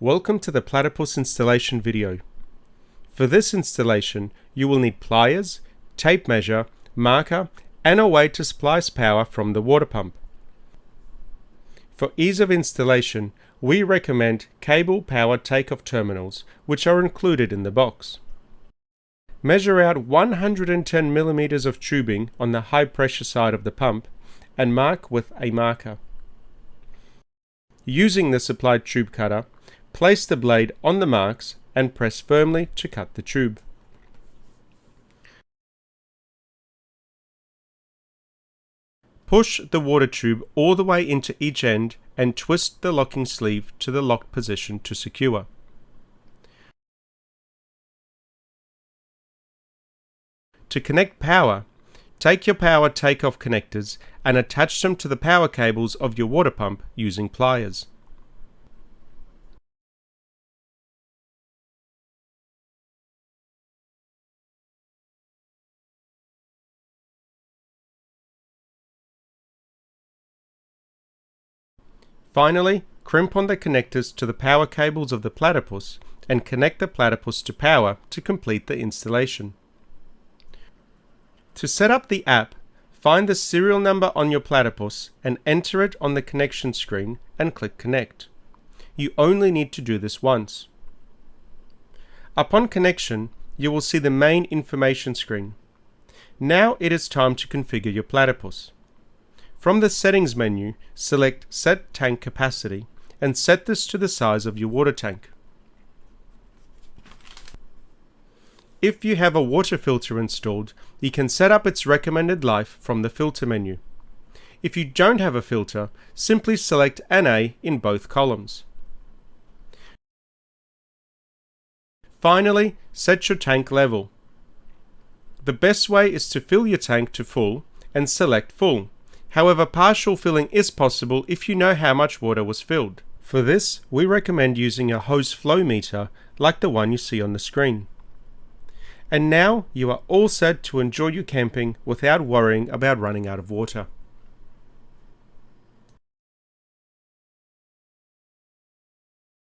Welcome to the Platypus installation video. For this installation, you will need pliers, tape measure, marker, and a way to splice power from the water pump. For ease of installation, we recommend cable power takeoff terminals, which are included in the box. Measure out 110 mm of tubing on the high pressure side of the pump and mark with a marker. Using the supplied tube cutter, place the blade on the marks and press firmly to cut the tube. Push the water tube all the way into each end and twist the locking sleeve to the locked position to secure. To connect power, take your power takeoff connectors and attach them to the power cables of your water pump using pliers. Finally, crimp on the connectors to the power cables of the platypus and connect the platypus to power to complete the installation. To set up the app, find the serial number on your platypus and enter it on the connection screen and click Connect. You only need to do this once. Upon connection, you will see the main information screen. Now it is time to configure your platypus. From the Settings menu, select Set Tank Capacity and set this to the size of your water tank. If you have a water filter installed, you can set up its recommended life from the filter menu. If you don't have a filter, simply select NA in both columns. Finally, set your tank level. The best way is to fill your tank to full and select Full. However, partial filling is possible if you know how much water was filled. For this, we recommend using a hose flow meter like the one you see on the screen. And now you are all set to enjoy your camping without worrying about running out of water.